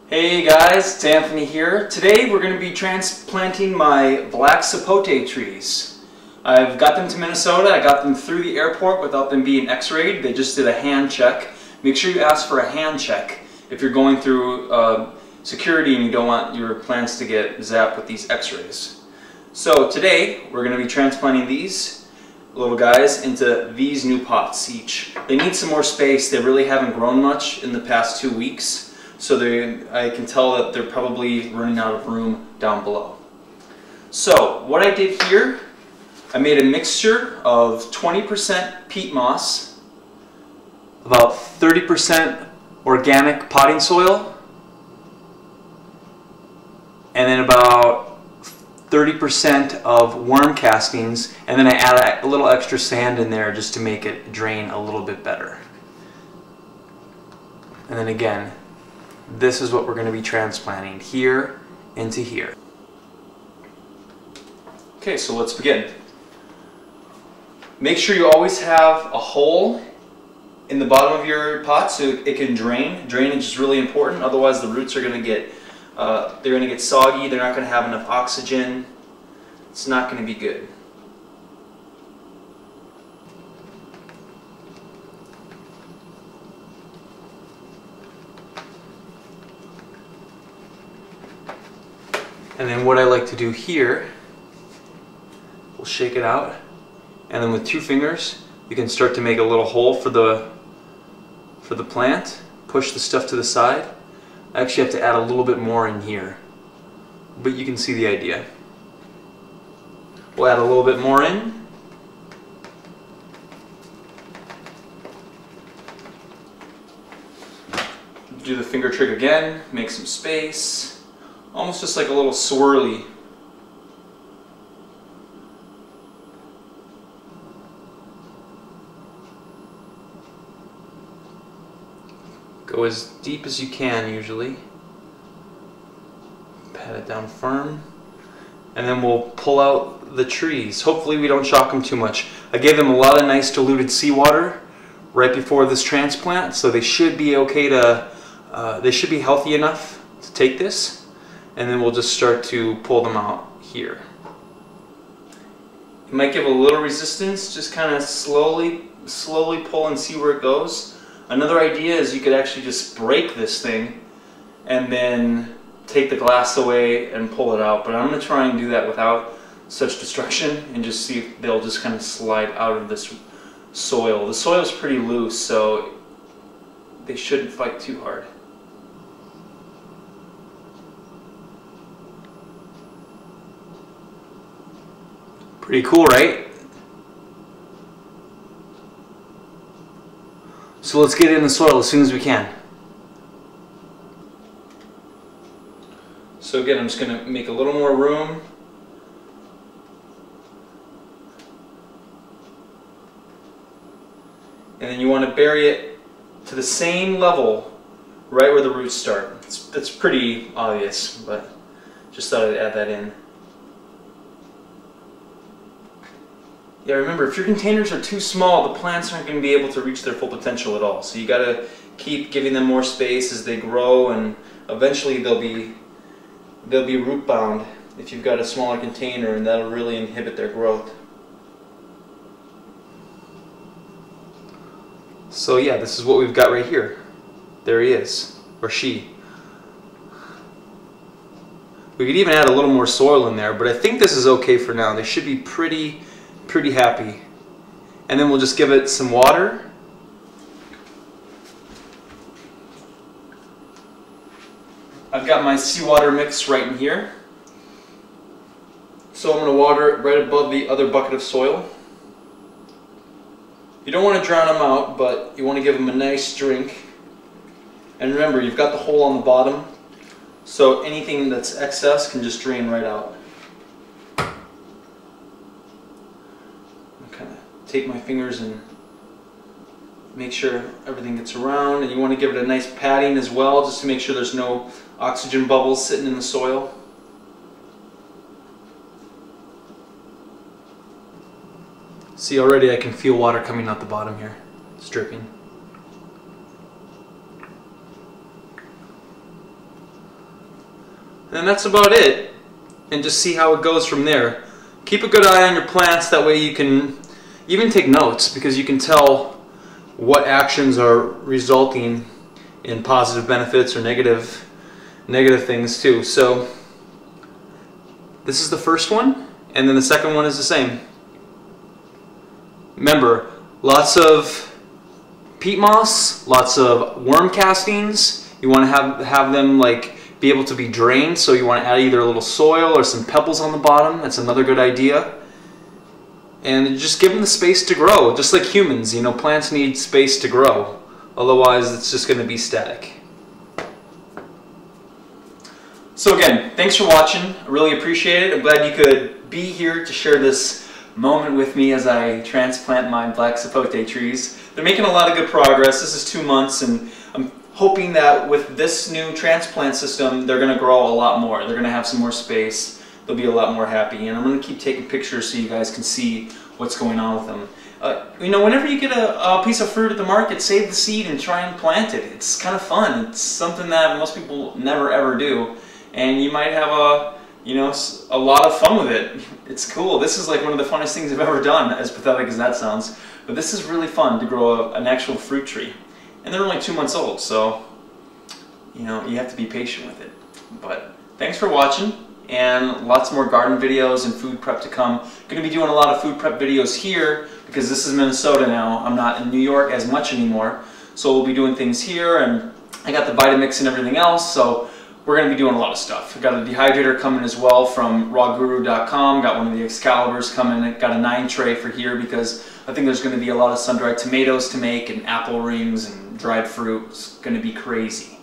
Hey guys, it's Anthony here. Today we're going to be transplanting my black sapote trees. I've got them to Minnesota. I got them through the airport without them being x-rayed. They just did a hand check. Make sure you ask for a hand check if you're going through security and you don't want your plants to get zapped with these x-rays. So today we're going to be transplanting these little guys into these new pots each. They need some more space. They really haven't grown much in the past 2 weeks. So I can tell that they're probably running out of room down below. So what I did here, I made a mixture of 20% peat moss, about 30% organic potting soil, and then about 30% of worm castings, and then I add a little extra sand in there just to make it drain a little bit better. And then again, this is what we're going to be transplanting here into here. Okay, so let's begin. Make sure you always have a hole in the bottom of your pot so it can drain. Drainage is really important, otherwise the roots are going to get soggy. They're not going to have enough oxygen. It's not going to be good. And then what I like to do here, we'll shake it out, and then with 2 fingers you can start to make a little hole for the plant. Push the stuff to the side. I actually have to add a little bit more in here, but you can see the idea. We'll add a little bit more in. Do the finger trick again, make some space. Almost just like a little swirly. Go as deep as you can usually. Pat it down firm. And then we'll pull out the trees. Hopefully we don't shock them too much. I gave them a lot of nice diluted seawater right before this transplant, so they should be okay to, they should be healthy enough to take this. And then we'll just start to pull them out here. It might give a little resistance, just kind of slowly pull and see where it goes. Another idea is you could actually just break this thing and then take the glass away and pull it out. But I'm going to try and do that without such destruction and just see if they'll just kind of slide out of this soil. The soil's pretty loose, so they shouldn't fight too hard. Pretty cool, right? So let's get in the soil as soon as we can. So again, I'm just going to make a little more room. And then you want to bury it to the same level right where the roots start. That's pretty obvious, but just thought I'd add that in. Yeah, remember, if your containers are too small, the plants aren't going to be able to reach their full potential at all. So you got to keep giving them more space as they grow, and eventually they'll be root bound if you've got a smaller container, and that'll really inhibit their growth. So yeah, this is what we've got right here. There he is, or she. We could even add a little more soil in there, but I think this is okay for now. They should be pretty happy. And then we'll just give it some water. I've got my seawater mix right in here. So I'm going to water it right above the other bucket of soil. You don't want to drown them out, but you want to give them a nice drink. And remember, you've got the hole on the bottom, so anything that's excess can just drain right out. Take my fingers and make sure everything gets around, and you want to give it a nice patting as well, just to make sure there's no oxygen bubbles sitting in the soil. See, already I can feel water coming out the bottom here. It's dripping. And that's about it. And just see how it goes from there. Keep a good eye on your plants, that way you can even take notes, because you can tell what actions are resulting in positive benefits or negative things too. So this is the first one, and then the second one is the same. Remember, lots of peat moss, lots of worm castings. You want to have them like be able to be drained, so you want to add either a little soil or some pebbles on the bottom. That's another good idea. And just give them the space to grow, just like humans. You know, plants need space to grow, otherwise it's just going to be static. So again, thanks for watching. I really appreciate it. I'm glad you could be here to share this moment with me as I transplant my black sapote trees. They're making a lot of good progress. This is 2 months, and I'm hoping that with this new transplant system, they're going to grow a lot more. They're going to have some more space. They'll be a lot more happy, and I'm going to keep taking pictures so you guys can see what's going on with them. You know, whenever you get a piece of fruit at the market, save the seed and try and plant it. It's kind of fun. It's something that most people never ever do, and you might have a lot of fun with it. It's cool. This is like one of the funnest things I've ever done, as pathetic as that sounds. But this is really fun to grow an actual fruit tree. And they're only 2 months old, so you know, you have to be patient with it. But thanks for watching, and lots more garden videos and food prep to come. I'm going to be doing a lot of food prep videos here because this is Minnesota now. I'm not in New York as much anymore, so we'll be doing things here, and I got the Vitamix and everything else, so we're going to be doing a lot of stuff. I got a dehydrator coming as well from rawguru.com. Got one of the Excaliburs coming. Got a 9 tray for here because I think there's going to be a lot of sun-dried tomatoes to make, and apple rings and dried fruit. It's going to be crazy.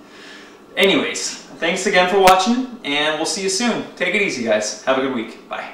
Anyways, thanks again for watching, and we'll see you soon. Take it easy, guys. Have a good week. Bye.